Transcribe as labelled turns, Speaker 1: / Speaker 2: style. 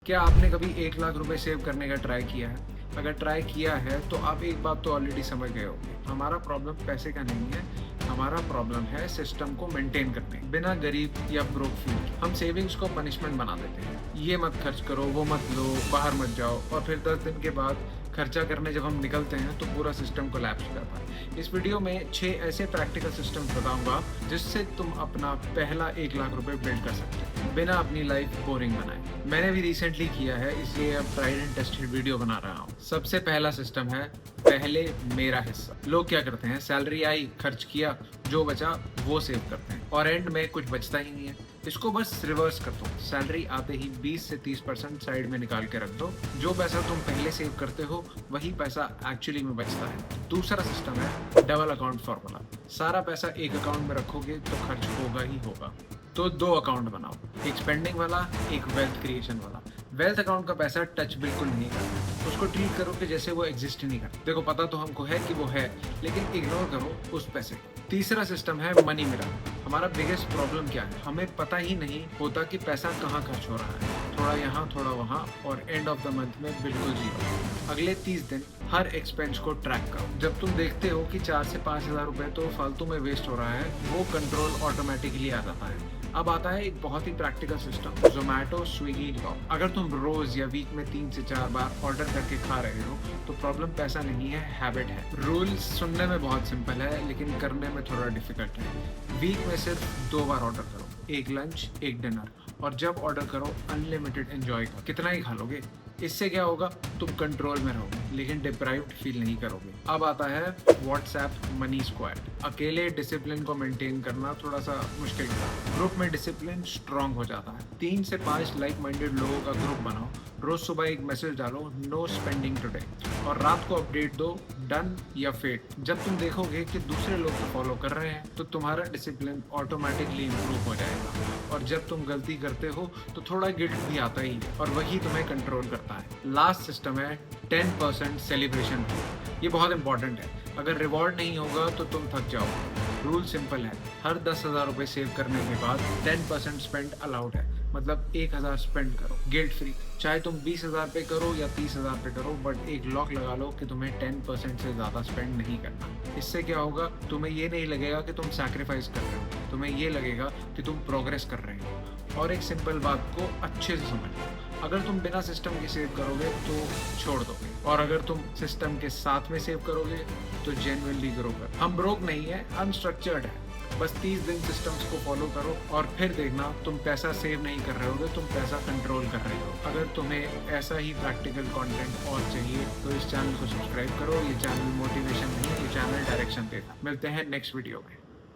Speaker 1: क्या आपने कभी 1 लाख रुपए सेव करने का ट्राई किया है? अगर ट्राई किया है तो आप एक बात तो ऑलरेडी समझ गए होंगे। हमारा प्रॉब्लम पैसे का नहीं है, हमारा प्रॉब्लम है सिस्टम को मेंटेन करने। बिना गरीब या ब्रोक फील किए हम सेविंग्स को पनिशमेंट बना देते हैं। ये मत खर्च करो, वो मत लो, बाहर मत जाओ, और फिर 10 दिन के बाद खर्चा करने जब हम निकलते हैं तो पूरा सिस्टम कोलैप्स हो जाता है। इस वीडियो में 6 ऐसे प्रैक्टिकल सिस्टम बताऊंगा जिससे तुम अपना पहला 1 लाख रुपए बिल्ड कर सकते हो बिना अपनी लाइफ बोरिंग बनाए। मैंने भी रिसेंटली किया है, इसलिए अब ट्राइड एंड टेस्टेड वीडियो बना रहा हूँ। सबसे पहला सिस्टम है पहले मेरा हिस्सा। लोग क्या करते हैं, सैलरी आई, खर्च किया, जो बचा वो सेव करते हैं और एंड में कुछ बचता ही नहीं है। इसको बस रिवर्स कर दो। सैलरी आते ही 20 से 30% साइड में निकाल के रख दो। जो पैसा तुम पहले सेव करते हो वही पैसा एक्चुअली में बचता है। दूसरा सिस्टम है डबल अकाउंट फॉर्मूला। सारा पैसा एक अकाउंट में रखोगे तो खर्च होगा ही होगा। तो 2 अकाउंट बनाओ, एक स्पेंडिंग वाला, एक वेल्थ क्रिएशन वाला। वेल्थ अकाउंट का पैसा टच बिल्कुल नहीं करना, उसको ट्रीट करो कि जैसे वो एग्जिस्ट ही नहीं करता। देखो, पता तो हमको है कि वो है, लेकिन इग्नोर करो उस पैसे को। तीसरा सिस्टम है मनी मिरर। हमारा बिगेस्ट प्रॉब्लम क्या है, हमें पता ही नहीं होता कि पैसा कहाँ खर्च हो रहा है। थोड़ा यहाँ थोड़ा वहाँ, और एंड ऑफ द मंथ में बिल्कुल जीरो। अगले 30 दिन हर एक्सपेंस को ट्रैक करो। जब तुम देखते हो कि 4 से 5 हज़ार रुपए तो फालतू में वेस्ट हो रहा है, वो कंट्रोल ऑटोमेटिकली आ जाता है। अब आता है एक बहुत ही practical system, Zomato Swiggy lock. अगर तुम रोज या वीक में 3 से 4 बार ऑर्डर करके खा रहे हो तो प्रॉब्लम पैसा नहीं है, हैबिट है। रूल्स सुनने में बहुत सिंपल है लेकिन करने में थोड़ा डिफिकल्ट है। वीक में सिर्फ 2 बार ऑर्डर करो, एक लंच एक डिनर, और जब ऑर्डर करो अनलिमिटेड एंजॉय करो। कितना ही खा लोगे? इससे क्या होगा, तुम कंट्रोल में रहोगे लेकिन डिप्राइव्ड फील नहीं करोगे। अब आता है व्हाट्सएप मनी स्क्वाड। अकेले डिसिप्लिन को मेंटेन करना थोड़ा सा मुश्किल होता है, ग्रुप में डिसिप्लिन स्ट्रांग हो जाता है। 3 से 5 लाइक माइंडेड लोगों का ग्रुप बनाओ। रोज सुबह एक मैसेज डालो, नो स्पेंडिंग टुडे, और रात को अपडेट दो, डन या फेट। जब तुम देखोगे कि दूसरे लोग तो फॉलो कर रहे हैं तो तुम्हारा डिसिप्लिन ऑटोमेटिकली इंप्रूव हो जाएगा। और जब तुम गलती करते हो तो थोड़ा गिल्ट भी आता ही है, और वही तुम्हें कंट्रोल करता है। लास्ट सिस्टम है 10% सेलिब्रेशन। ये बहुत इंपॉर्टेंट है। अगर रिवॉर्ड नहीं होगा तो तुम थक जाओगे। रूल सिंपल है, हर 10,000 रुपये सेव करने के बाद 10% स्पेंड अलाउड है। मतलब 1,000 स्पेंड करो गिल्ट फ्री। चाहे तुम 20,000 पे करो या 30,000 पे करो, बट एक लॉक लगा लो कि तुम्हें 10% से ज़्यादा स्पेंड नहीं करना। इससे क्या होगा, तुम्हें ये नहीं लगेगा कि तुम सैक्रिफाइस कर रहे हो, तुम्हें ये लगेगा कि तुम प्रोग्रेस कर रहे हो। और एक सिंपल बात को अच्छे से समझ लो, अगर तुम बिना सिस्टम के सेव करोगे तो छोड़ दोगे, और अगर तुम सिस्टम के साथ में सेव करोगे तो जेन्युइनली ग्रो कर। हम ब्रोक नहीं है, अनस्ट्रक्चर्ड है। बस 30 दिन सिस्टम्स को फॉलो करो और फिर देखना तुम पैसा सेव नहीं कर रहे होगे, तुम पैसा कंट्रोल कर रहे हो। अगर तुम्हें ऐसा ही प्रैक्टिकल कंटेंट और चाहिए तो इस चैनल को सब्सक्राइब करो। ये चैनल मोटिवेशन नहीं, ये चैनल डायरेक्शन देगा। मिलते हैं नेक्स्ट वीडियो में।